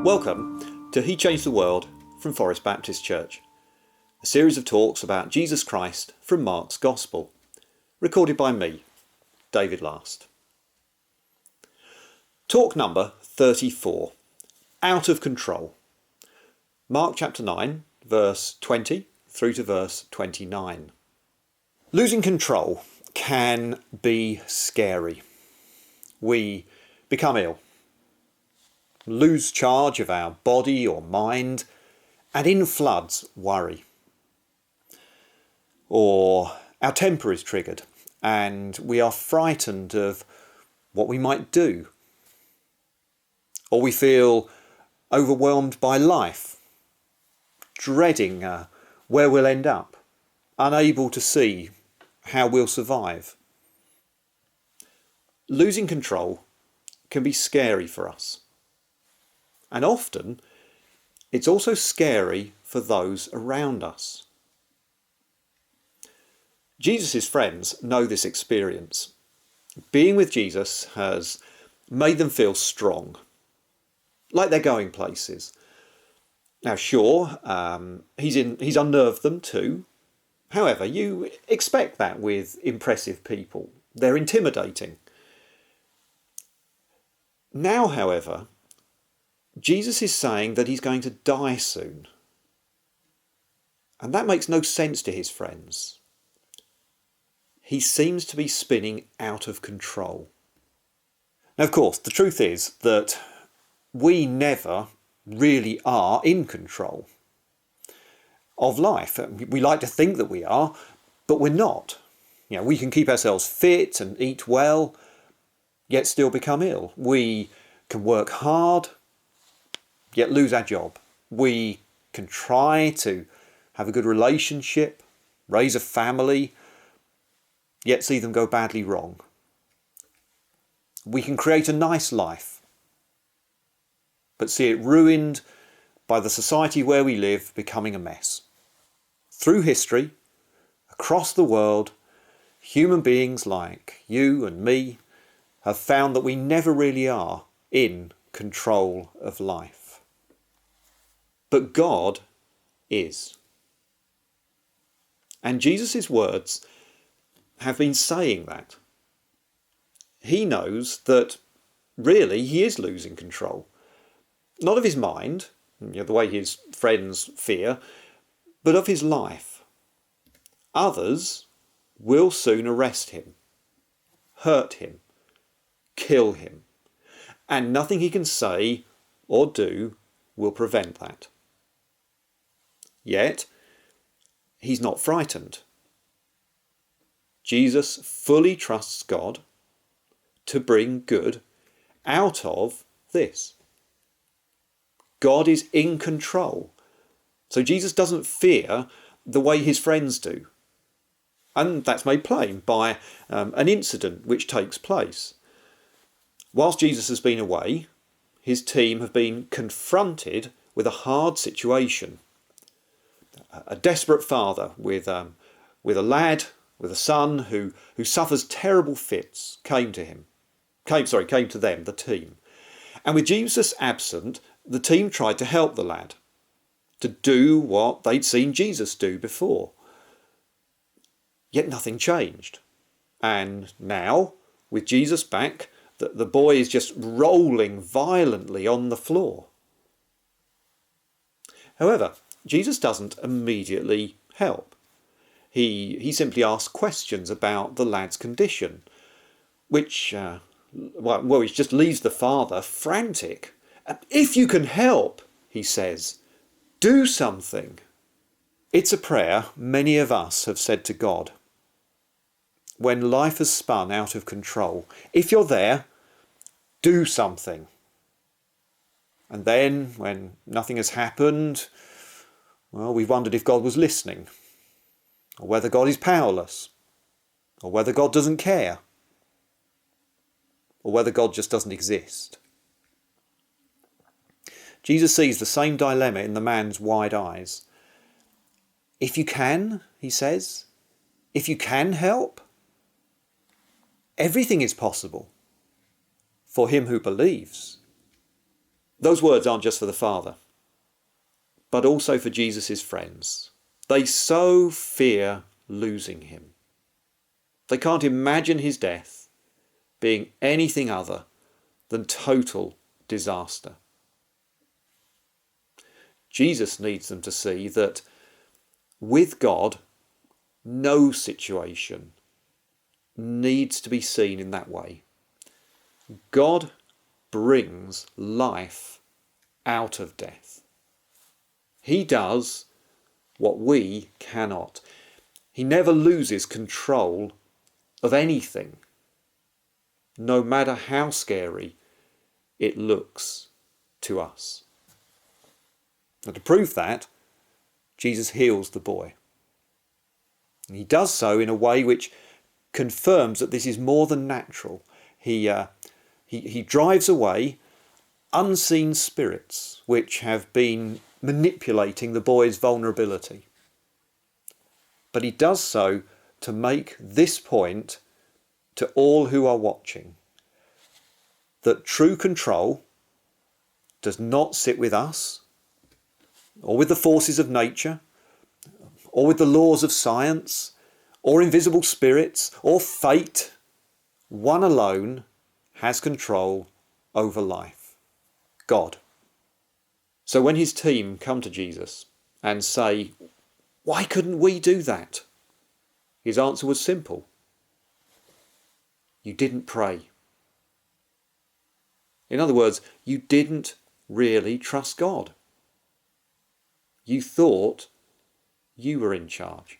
Welcome to He Changed the World from Forest Baptist Church, a series of talks about Jesus Christ from Mark's Gospel, recorded by me, David Last. Talk number 34, Out of Control. Mark chapter 9, verse 20 through to verse 29. Losing control can be scary. We become ill, lose charge of our body or mind, and in floods worry. Or our temper is triggered and we are frightened of what we might do. Or we feel overwhelmed by life, dreading where we'll end up, unable to see how we'll survive. Losing control can be scary for us. And often, it's also scary for those around us. Jesus' friends know this experience. Being with Jesus has made them feel strong, like they're going places. Now, sure, he's unnerved them too. However, you expect that with impressive people. They're intimidating. Now, however, Jesus is saying that he's going to die soon. And that makes no sense to his friends. He seems to be spinning out of control. Now, of course, the truth is that we never really are in control of life. We like to think that we are, but we're not. We can keep ourselves fit and eat well, yet still become ill. We can work hard, yet lose our job. We can try to have a good relationship, raise a family, yet see them go badly wrong. We can create a nice life, but see it ruined by the society where we live becoming a mess. Through history, across the world, human beings like you and me have found that we never really are in control of life. But God is. And Jesus' words have been saying that. He knows that really he is losing control. Not of his mind, the way his friends fear, but of his life. Others will soon arrest him, hurt him, kill him, and nothing he can say or do will prevent that. Yet, he's not frightened. Jesus fully trusts God to bring good out of this. God is in control. So Jesus doesn't fear the way his friends do. And that's made plain by an incident which takes place. Whilst Jesus has been away, his team have been confronted with a hard situation. A desperate father with a lad, with a son who suffers terrible fits, came to them, the team. And with Jesus absent, the team tried to help the lad, to do what they'd seen Jesus do before. Yet nothing changed. And now, with Jesus back, the boy is just rolling violently on the floor. However, Jesus doesn't immediately help. He simply asks questions about the lad's condition, which just leaves the father frantic. If you can help, he says, do something. It's a prayer many of us have said to God. When life has spun out of control, if you're there, do something. And then, when nothing has happened, we've wondered if God was listening, or whether God is powerless, or whether God doesn't care, or whether God just doesn't exist. Jesus sees the same dilemma in the man's wide eyes. If you can, he says, if you can help, everything is possible for him who believes. Those words aren't just for the father, but also for Jesus' friends. They so fear losing him. They can't imagine his death being anything other than total disaster. Jesus needs them to see that with God, no situation needs to be seen in that way. God brings life out of death. He does what we cannot. He never loses control of anything, no matter how scary it looks to us. And to prove that, Jesus heals the boy. And he does so in a way which confirms that this is more than natural. He drives away unseen spirits which have been manipulating the boy's vulnerability. But he does so to make this point to all who are watching, that true control does not sit with us, or with the forces of nature, or with the laws of science, or invisible spirits, or fate. One alone has control over life: God. So when his team come to Jesus and say, "Why couldn't we do that?" his answer was simple: you didn't pray. In other words, you didn't really trust God. You thought you were in charge.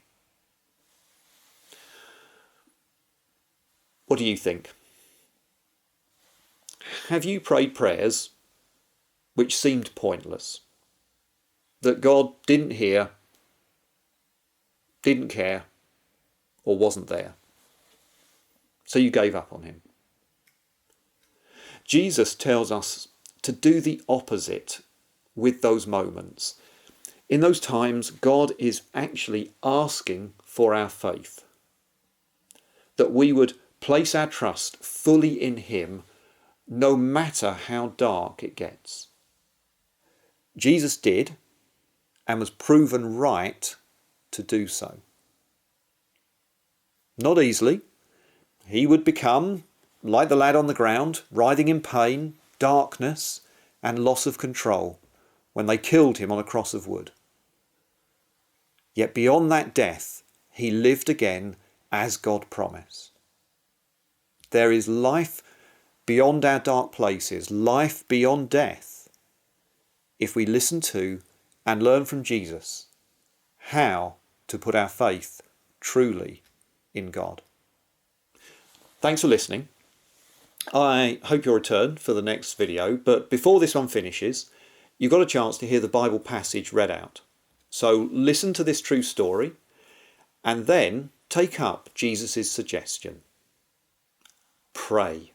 What do you think? Have you prayed prayers which seemed pointless? That God didn't hear, didn't care, or wasn't there? So you gave up on him. Jesus tells us to do the opposite with those moments. In those times, God is actually asking for our faith, that we would place our trust fully in him, no matter how dark it gets. Jesus did, and was proven right to do so. Not easily. He would become, like the lad on the ground, writhing in pain, darkness, and loss of control when they killed him on a cross of wood. Yet beyond that death, he lived again as God promised. There is life beyond our dark places, life beyond death, if we listen to and learn from Jesus how to put our faith truly in God. Thanks for listening. I hope you'll return for the next video, but before this one finishes, you've got a chance to hear the Bible passage read out. So listen to this true story and then take up Jesus' suggestion. Pray.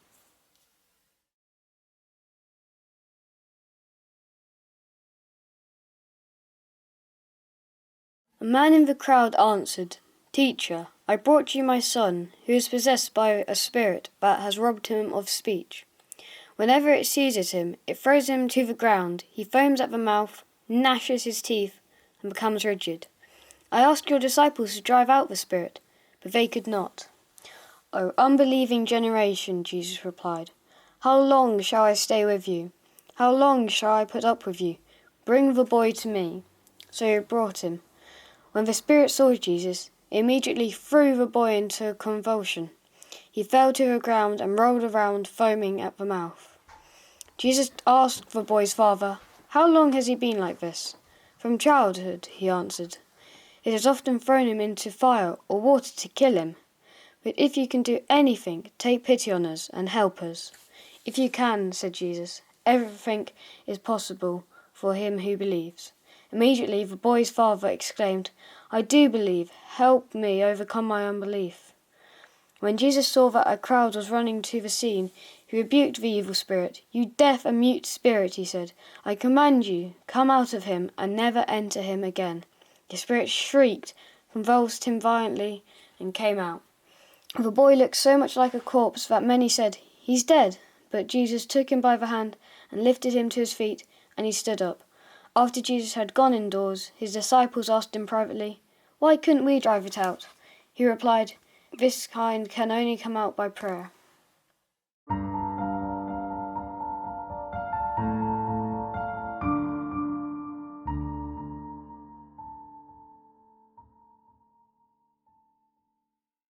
A man in the crowd answered, "Teacher, I brought you my son, who is possessed by a spirit that has robbed him of speech. Whenever it seizes him, it throws him to the ground. He foams at the mouth, gnashes his teeth, and becomes rigid. I asked your disciples to drive out the spirit, but they could not." "O unbelieving generation," Jesus replied, "how long shall I stay with you? How long shall I put up with you? Bring the boy to me." So he brought him. When the spirit saw Jesus, it immediately threw the boy into a convulsion. He fell to the ground and rolled around, foaming at the mouth. Jesus asked the boy's father, "How long has he been like this?" "From childhood," he answered. "It has often thrown him into fire or water to kill him. But if you can do anything, take pity on us and help us." "If you can," said Jesus, "everything is possible for him who believes." Immediately the boy's father exclaimed, "I do believe. Help me overcome my unbelief." When Jesus saw that a crowd was running to the scene, he rebuked the evil spirit. "You deaf and mute spirit," he said, "I command you, come out of him and never enter him again." The spirit shrieked, convulsed him violently, and came out. The boy looked so much like a corpse that many said, "He's dead." But Jesus took him by the hand and lifted him to his feet, and he stood up. After Jesus had gone indoors, his disciples asked him privately, "Why couldn't we drive it out?" He replied, "This kind can only come out by prayer."